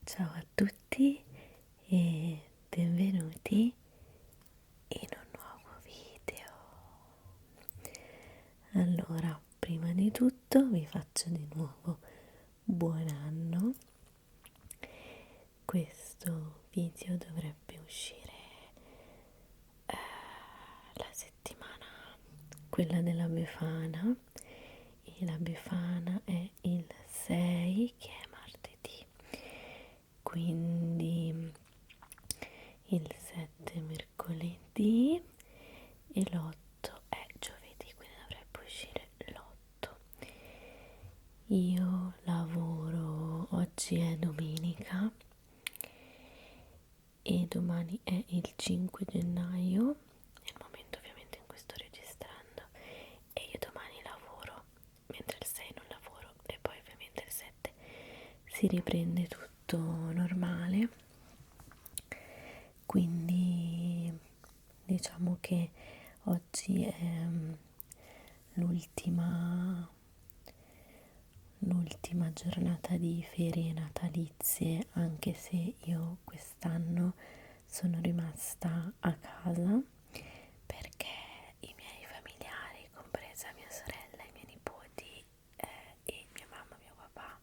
Ciao a tutti e benvenuti in un nuovo video. Allora, prima di tutto vi faccio di nuovo buon anno. Questo video dovrebbe uscire la settimana, quella della Befana, e la Befana è il 6, che è martedì, quindi il 7 mercoledì e l'8 è giovedì, quindi dovrebbe uscire l'8. Io lavoro, oggi è domenica e domani è il 5 gennaio, nel momento ovviamente in cui sto registrando, e io domani lavoro, mentre il 6 non lavoro e poi ovviamente il 7 si riprende tutto normale. Quindi diciamo che oggi è l'ultima giornata di ferie natalizie, anche se io quest'anno sono rimasta a casa perché i miei familiari, compresa mia sorella, i miei nipoti e mia mamma e mio papà,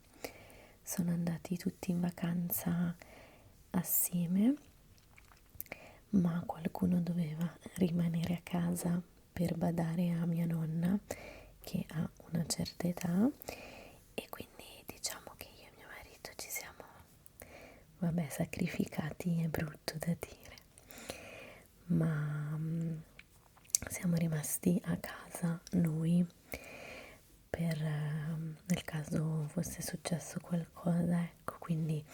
sono andati tutti in vacanza assieme, ma qualcuno doveva rimanere a casa per badare a mia nonna che ha una certa età, e quindi diciamo che io e mio marito ci siamo, sacrificati, è brutto da dire, ma siamo rimasti a casa noi per nel caso fosse successo qualcosa, ecco. Quindi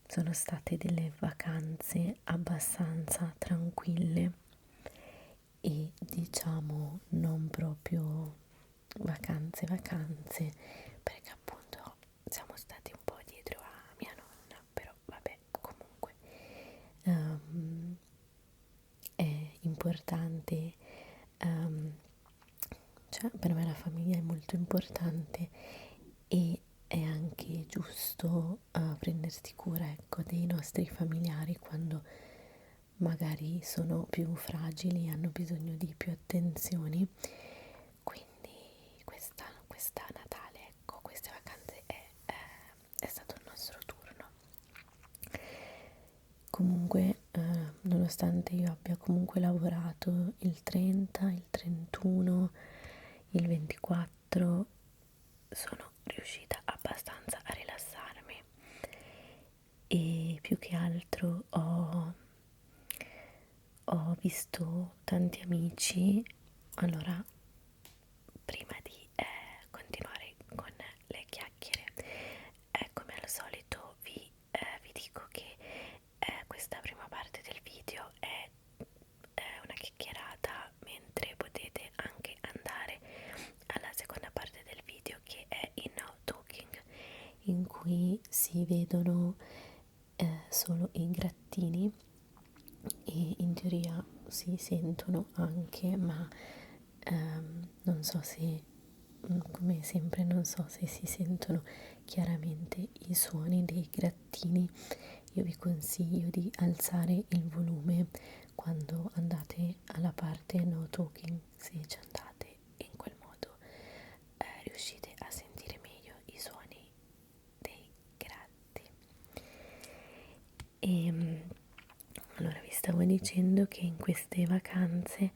sono state delle vacanze abbastanza tranquille e diciamo non proprio vacanze, perché appunto siamo stati un po' dietro a mia nonna, però vabbè, comunque è importante, cioè per me la famiglia è molto importante e è anche giusto prendersi cura, ecco, dei nostri familiari quando magari sono più fragili, hanno bisogno di più attenzioni. Quindi questa Natale, ecco, queste vacanze è stato il nostro turno. Comunque nonostante io abbia comunque lavorato il 30, il 31, il 24, sono riuscita abbastanza a rilassarmi e più che altro ho visto tanti amici. Allora, prima di continuare con le chiacchiere, come al solito vi dico che questa prima parte del video è una chiacchierata, mentre potete anche andare alla seconda parte del video, che è in no talking, in cui si vedono solo i grattini e in teoria si sentono anche, ma non so se, come sempre, non so se si sentono chiaramente i suoni dei grattini. Io vi consiglio di alzare il volume quando andate alla parte no talking, se ci andate in quel modo riuscite a sentire meglio i suoni dei gratti. E allora vi stavo dicendo che in queste vacanze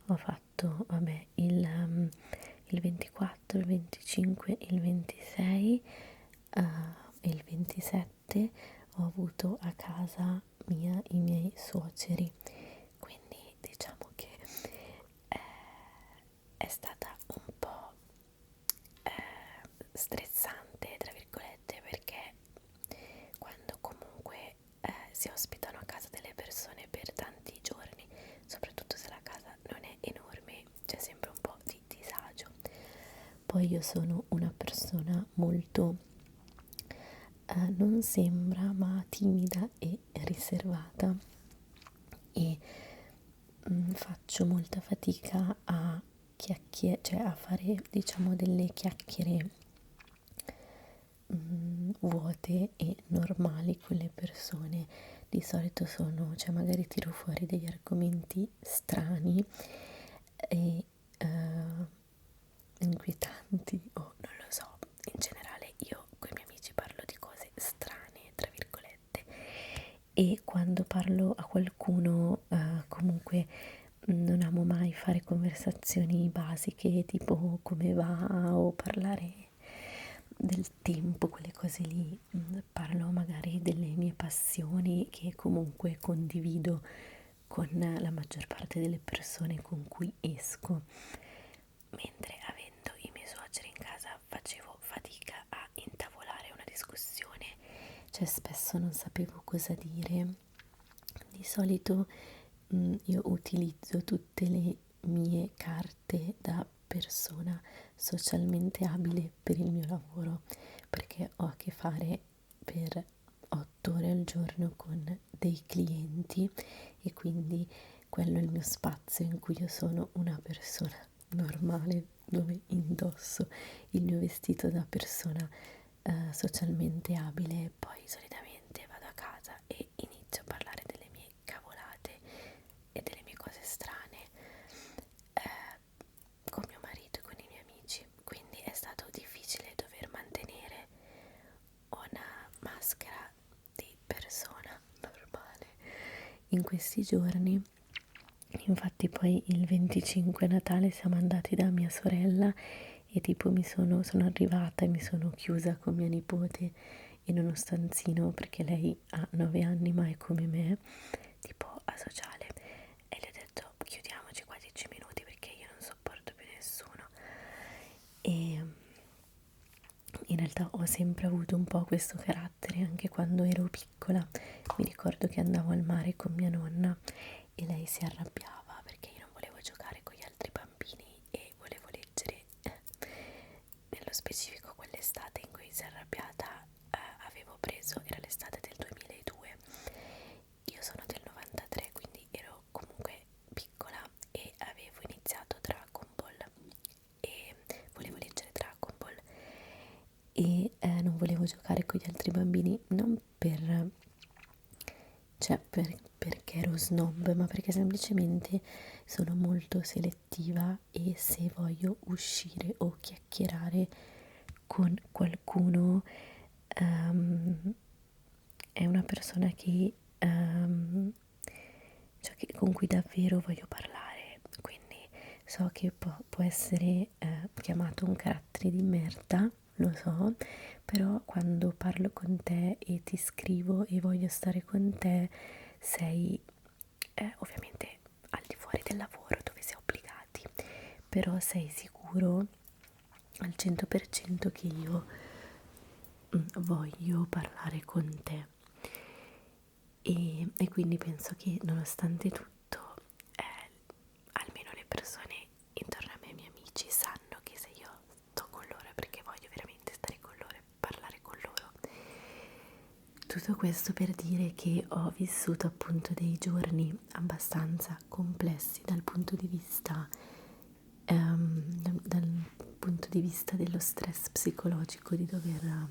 ho fatto, il 24, il 25, il 26 e il 27 ho avuto a casa mia i miei suoceri, quindi diciamo che è stata un po' stressante, tra virgolette, perché quando comunque si ospitano a casa delle persone per tanti giorni, soprattutto se la casa non è enorme, c'è sempre un po' di disagio. Poi io sono una persona molto non sembra, ma timida e riservata, e faccio molta fatica a cioè a fare, diciamo, delle chiacchiere vuote e normali con le persone. Di solito sono, cioè magari tiro fuori degli argomenti strani e inquietanti o non lo so, in generale io con i miei amici parlo di cose strane, tra virgolette, e quando parlo a qualcuno comunque non amo mai fare conversazioni basiche tipo come va o parlare del tempo, quelle cose lì. Parlo magari delle mie passioni che comunque condivido con la maggior parte delle persone con cui esco, mentre avendo i miei suoceri in casa facevo fatica a intavolare una discussione, cioè spesso non sapevo cosa dire. Di solito io utilizzo tutte le mie carte da persona socialmente abile per il mio lavoro, perché ho a che fare per 8 ore al giorno con dei clienti e quindi quello è il mio spazio in cui io sono una persona normale, dove indosso il mio vestito da persona socialmente abile. Poi solitamente vado a casa e inizio a parlare delle mie cavolate e delle mie cose strane con mio marito e con i miei amici, quindi è stato difficile dover mantenere una maschera di persona normale in questi giorni. Infatti poi il 25 Natale siamo andati da mia sorella e tipo sono arrivata e mi sono chiusa con mia nipote in uno stanzino, perché lei ha 9 anni ma è come me, tipo asociale, e le ho detto chiudiamoci qua 10 minuti perché io non sopporto più nessuno. E in realtà ho sempre avuto un po' questo carattere, anche quando ero piccola. Mi ricordo che andavo al mare con mia nonna e lei si arrabbiava perché io non volevo giocare con gli altri bambini e volevo leggere. Nello specifico quell'estate in cui si è arrabbiata avevo preso, era l'estate del 2002, io sono del 93, quindi ero comunque piccola e avevo iniziato Dragon Ball e volevo leggere Dragon Ball e non volevo giocare con gli altri bambini, non per, cioè perché ero snob, ma perché semplicemente sono molto selettiva e se voglio uscire o chiacchierare con qualcuno è una persona che, cioè con cui davvero voglio parlare, quindi so che può essere chiamato un carattere di merda, lo so, però quando parlo con te e ti scrivo e voglio stare con te, sei ovviamente al di fuori del lavoro dove si è obbligati, però sei sicuro al 100% che io voglio parlare con te e quindi penso che nonostante tutto almeno le persone intorno a me, i miei amici, sanno che se io sto con loro è perché voglio veramente stare con loro e parlare con loro. Tutto questo per dire che ho vissuto appunto dei giorni abbastanza complessi dal punto di vista dal punto di vista dello stress psicologico di dover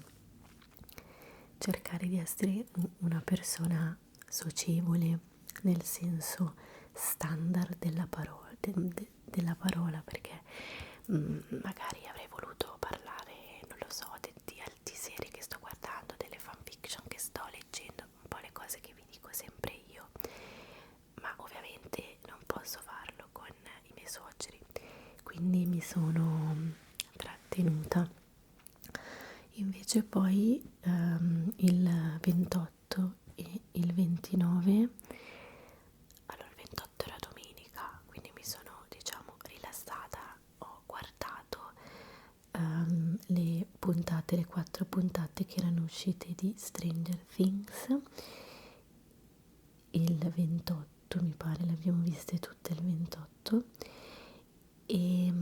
cercare di essere una persona socievole nel senso standard della parola, della parola, perché magari avrei voluto parlare, non lo so, di altre serie che sto guardando, delle fanfiction che sto leggendo, un po' le cose che vi dico sempre io, ma ovviamente non posso farlo con i miei suoceri, quindi mi sono trattenuta. Invece poi il 28 e il 29, allora il 28 era domenica, quindi mi sono diciamo rilassata, ho guardato le puntate, le 4 puntate che erano uscite di Stranger Things. Il 28 mi pare le abbiamo viste tutte il 28 e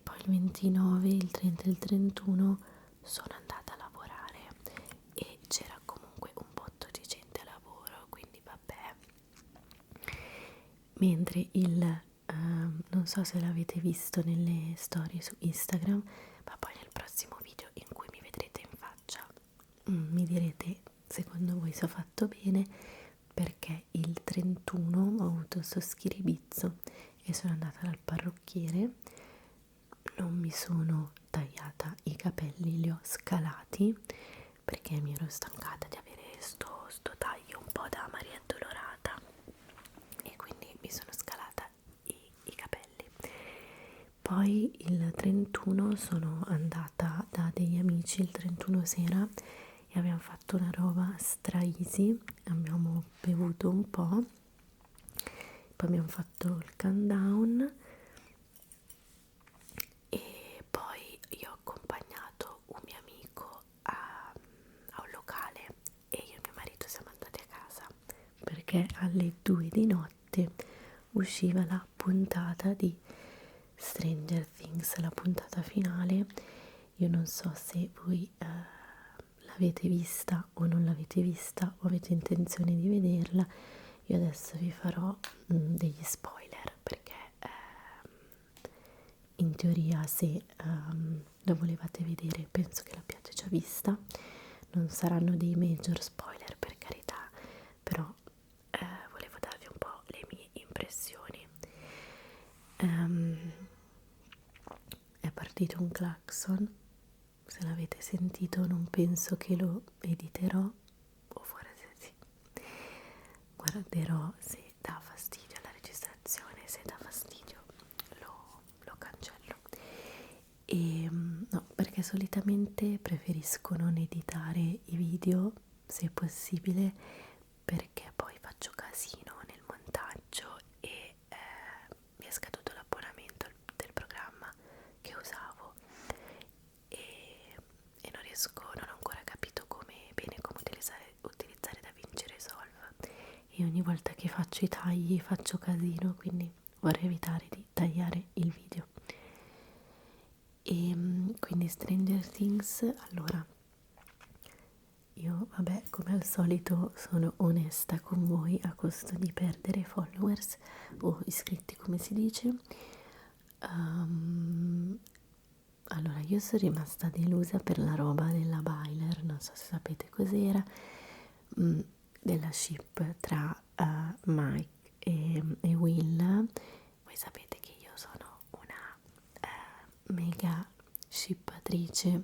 poi il 29, il 30 e il 31 sono andata a lavorare e c'era comunque un botto di gente a lavoro, quindi vabbè. Mentre non so se l'avete visto nelle storie su Instagram, ma poi nel prossimo video in cui mi vedrete mi direte secondo voi se ho fatto bene, perché il 31 ho avuto sto schiribizzo e sono andata dal parrucchiere, non mi sono tagliata i capelli, li ho scalati perché mi ero stancata di avere sto taglio un po' da Maria Addolorata e quindi mi sono scalata i capelli. Poi il 31 sono andata da degli amici, il 31 sera, e abbiamo fatto una roba stra easy, abbiamo bevuto un po', poi abbiamo fatto il countdown e poi io ho accompagnato un mio amico a un locale e io e mio marito siamo andati a casa perché alle 2 di notte usciva la puntata di Stranger Things, la puntata finale. Io non so se voi l'avete vista o non l'avete vista o avete intenzione di vederla. Io adesso vi farò degli spoiler perché in teoria se la volevate vedere penso che l'abbiate già vista, non saranno dei major spoiler per carità, però volevo darvi un po' le mie impressioni. È partito un clacson, se l'avete sentito non penso che lo editerò, o forse sì, guarderò se dà fastidio alla registrazione, se dà fastidio lo cancello. E no, perché solitamente preferisco non editare i video se possibile, perché poi faccio casino nel montaggio e mi è scaduto l'abbonamento del programma che usavo e non riesco, non ho ancora capito bene come utilizzare DaVinci Resolve e ogni volta che faccio i tagli faccio casino, quindi vorrei evitare di tagliare il video. E quindi Stranger Things, allora io vabbè come al solito sono onesta con voi a costo di perdere followers o iscritti come si dice. Allora io sono rimasta delusa per la roba della Byler, non so se sapete cos'era, della ship tra Mike e Will. Voi sapete che io sono una mega shippatrice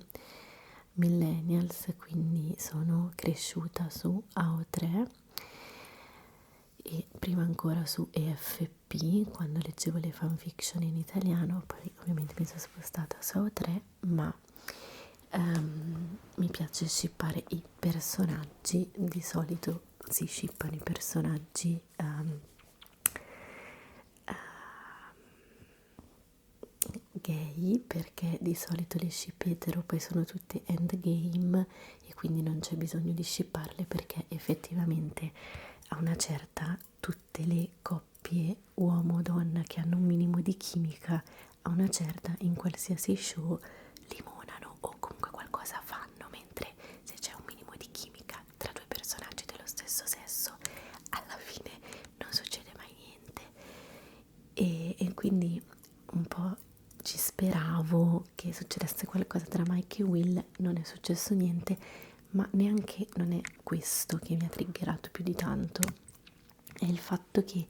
millennials, quindi sono cresciuta su AO3 e prima ancora su EFP quando leggevo le fanfiction in italiano, poi ovviamente mi sono spostata su AO3, ma mi piace shippare i personaggi, di solito si shippano i personaggi gay, perché di solito le ship etero poi sono tutte endgame e quindi non c'è bisogno di shipparle, perché effettivamente a una certa tutte le coppie uomo-donna che hanno un minimo di chimica a una certa in qualsiasi show limonano o comunque qualcosa fanno, mentre se c'è un minimo di chimica tra due personaggi dello stesso sesso alla fine non succede mai niente e quindi un po' ci speravo che succedesse qualcosa tra Mike e Will, non è successo niente, ma neanche non è questo che mi ha triggerato più di tanto, è il fatto che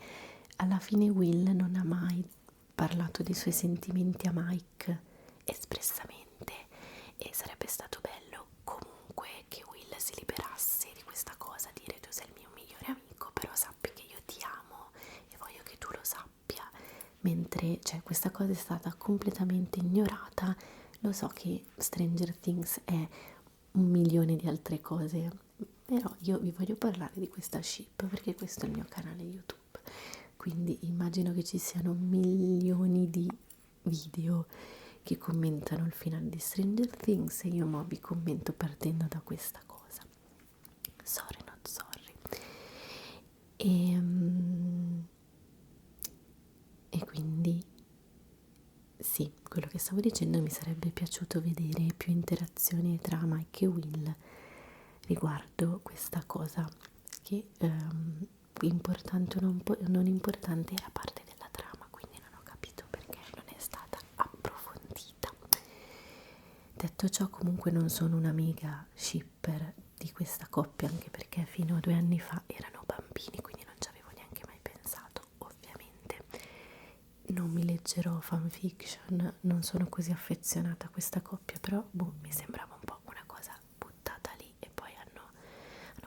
alla fine Will non ha mai parlato dei suoi sentimenti a Mike espressamente e sarebbe stato bello comunque che Will si liberasse di questa cosa, dire tu sei il mio migliore amico, però sappi che io ti amo e voglio che tu lo sappia, mentre cioè, questa cosa è stata completamente ignorata. Lo so che Stranger Things è un milione di altre cose, però io vi voglio parlare di questa ship perché questo è il mio canale YouTube, quindi immagino che ci siano milioni di video che commentano il finale di Stranger Things e io mo vi commento partendo da questa cosa. Sorry not sorry. E quindi sì, quello che stavo dicendo, mi sarebbe piaciuto vedere più interazioni tra Mike e Will riguardo questa cosa che importante o non importante era parte della trama, quindi non ho capito perché non è stata approfondita. Detto ciò, comunque non sono una mega shipper di questa coppia, anche perché fino a 2 anni fa erano bambini, quindi non ci avevo neanche mai pensato. Ovviamente non mi leggerò fanfiction, non sono così affezionata a questa coppia, però boh, mi sembrava un po' una cosa buttata lì e poi hanno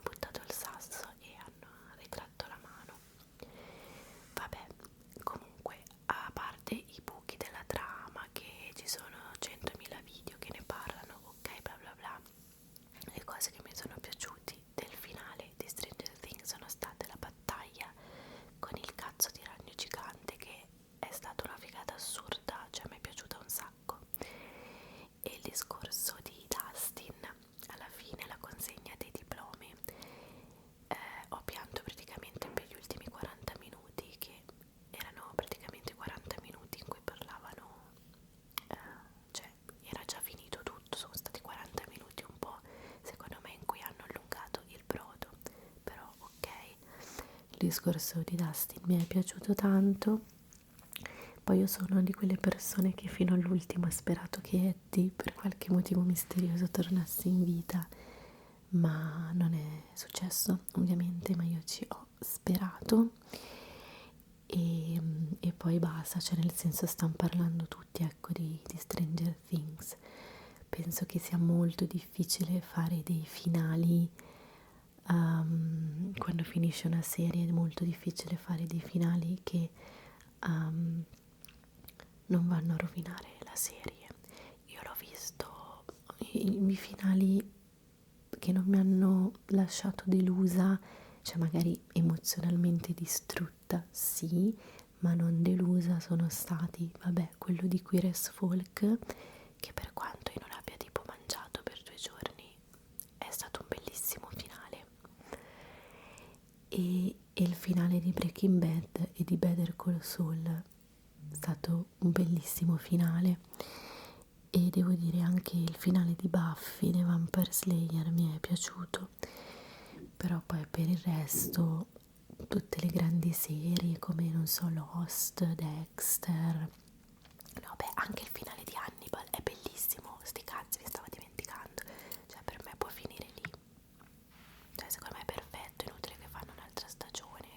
buttato il sasso e hanno ritratto la mano. Vabbè, comunque, a parte i buchi della trama, che ci sono 100.000 video che ne parlano, ok, bla bla bla, le cose che mi sono piaciuti del finale di Stranger Things sono state la battaglia con il cazzo di ragno gigante, che è stata una figata assurda, cioè mi è piaciuta un sacco, e il discorso di Dustin alla fine, la consegna dei diplomi. Ho pianto praticamente per gli ultimi 40 minuti, che erano praticamente 40 minuti in cui parlavano, cioè era già finito tutto, sono stati 40 minuti un po', secondo me, in cui hanno allungato il brodo, però ok. Il discorso di Dustin mi è piaciuto tanto. Poi io sono di quelle persone che fino all'ultimo ha sperato che Eddie per qualche motivo misterioso tornasse in vita, ma non è successo ovviamente, ma io ci ho sperato. E poi basta, cioè nel senso, stanno parlando tutti, ecco, di Stranger Things. Penso che sia molto difficile fare dei finali, quando finisce una serie è molto difficile fare dei finali che non vanno a rovinare la serie. Io l'ho visto, i finali che non mi hanno lasciato delusa, cioè magari emozionalmente distrutta, sì, ma non delusa, sono stati, vabbè, quello di Queer as Folk, che per quanto io non abbia tipo mangiato per 2 giorni, è stato un bellissimo finale. E il finale di Breaking Bad e di Better Call Saul è stato un bellissimo finale. E devo dire anche il finale di Buffy The Vampire Slayer mi è piaciuto, però poi per il resto tutte le grandi serie come, non so, Lost, Dexter, no beh, anche il finale di Hannibal è bellissimo, sti cazzi, mi stavo dimenticando, cioè per me può finire lì, cioè secondo me è perfetto, è inutile che fanno un'altra stagione,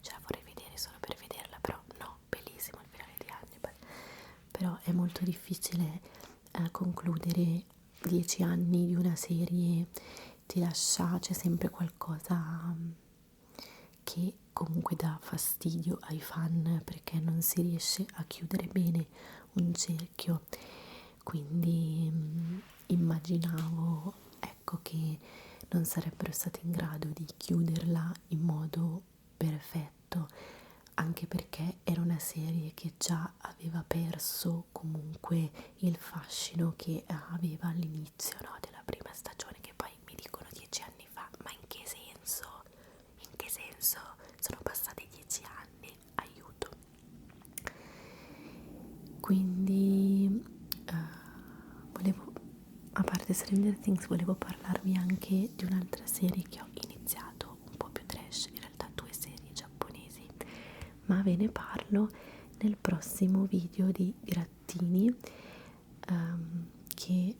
cioè la vorrei vedere solo per vederla, però no, bellissimo il finale di Hannibal. Però è molto difficile concludere 10 anni di una serie, ti lascia, c'è sempre qualcosa che comunque dà fastidio ai fan, perché non si riesce a chiudere bene un cerchio. Quindi immaginavo, ecco, che non sarebbero stati in grado di chiuderla in modo perfetto, anche perché era una serie che già aveva perso comunque il fascino che aveva all'inizio, no, della prima stagione, che poi mi dicono 10 anni fa, ma in che senso? In che senso? Sono passati 10 anni, aiuto. Quindi volevo, a parte Stranger Things, volevo parlarvi anche di un'altra serie che ho iniziato, un po' più trash, in realtà 2 serie giapponesi, ma ve ne parlo nel prossimo video di Grattini, che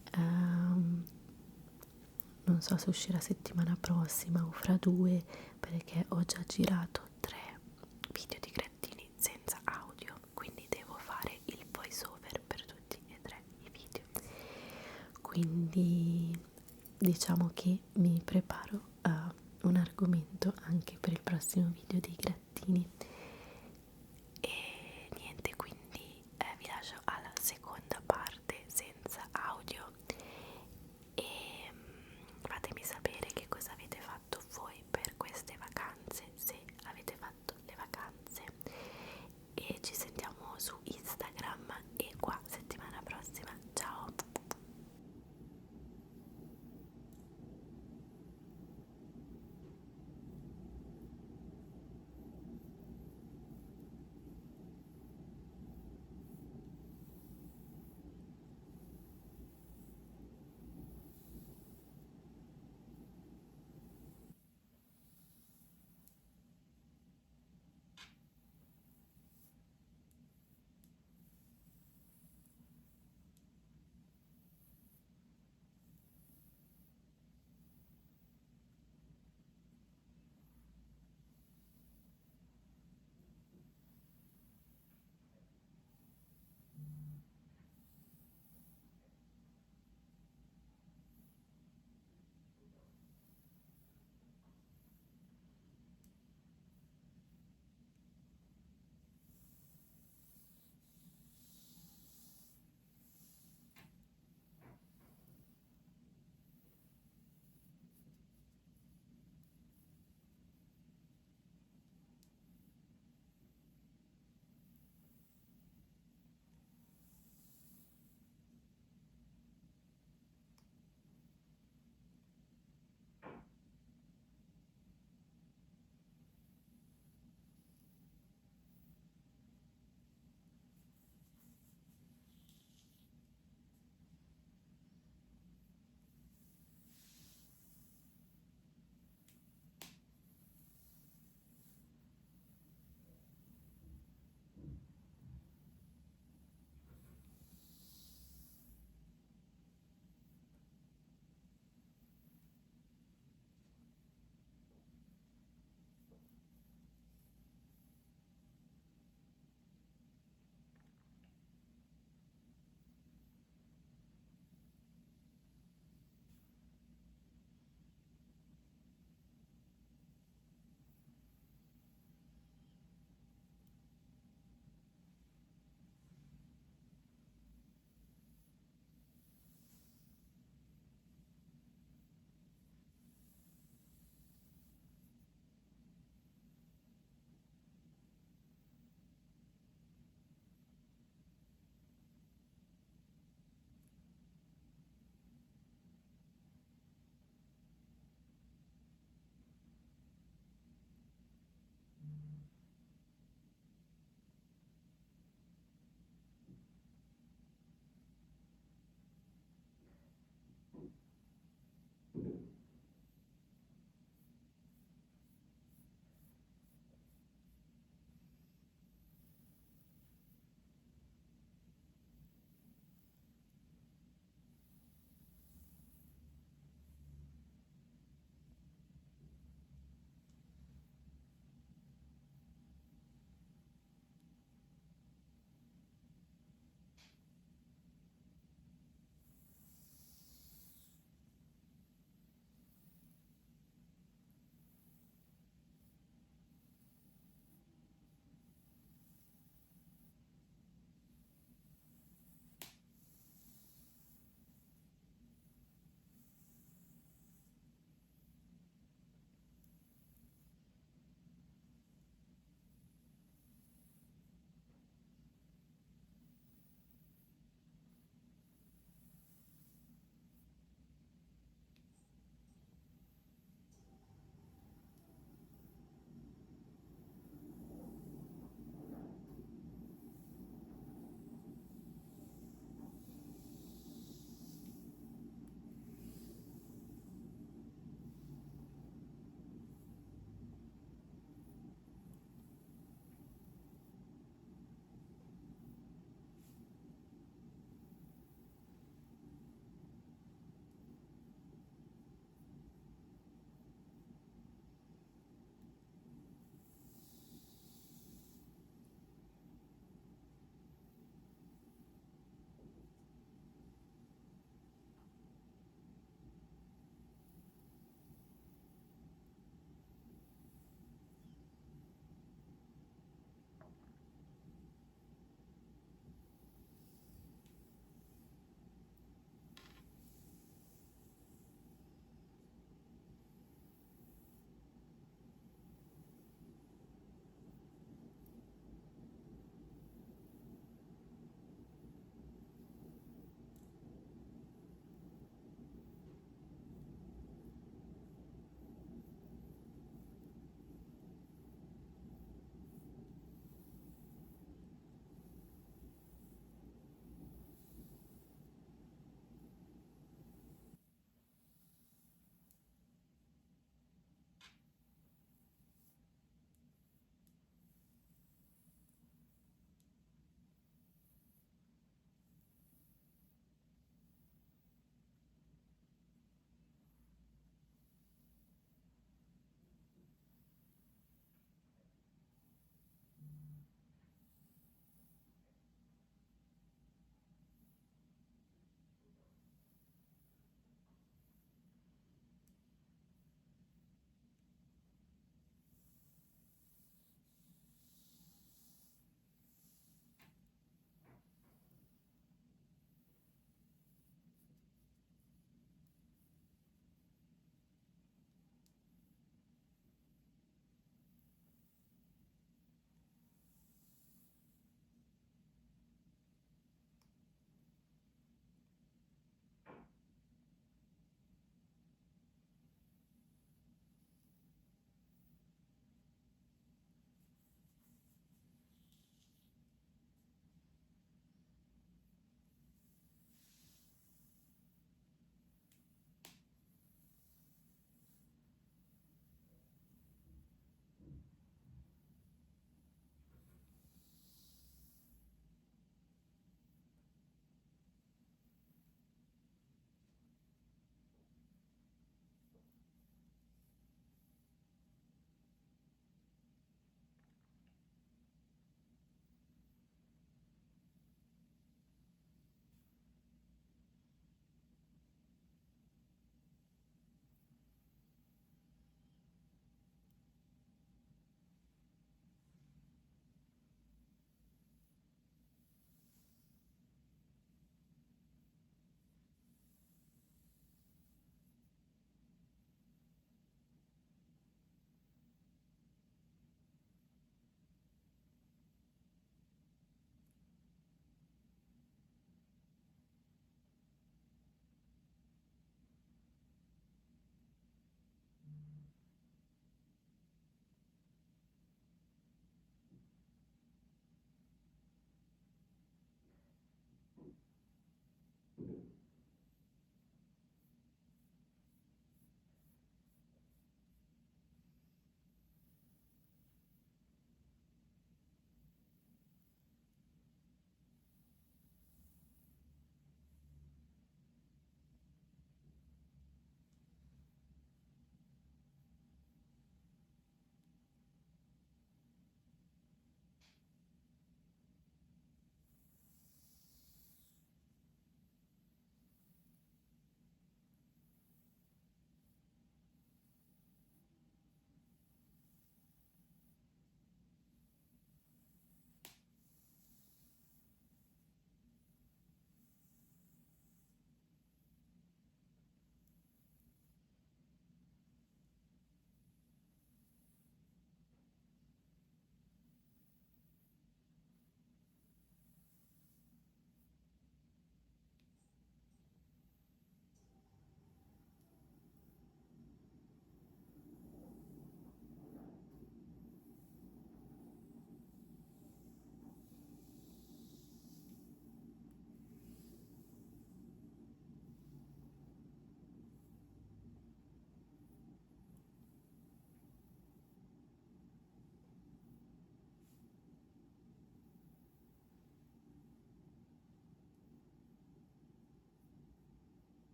non so se uscirà settimana prossima o fra 2, perché ho già girato 3 video di Grattini senza audio, quindi devo fare il voice over per tutti e 3 i video. Quindi diciamo che mi preparo a un argomento anche per il prossimo video di Grattini.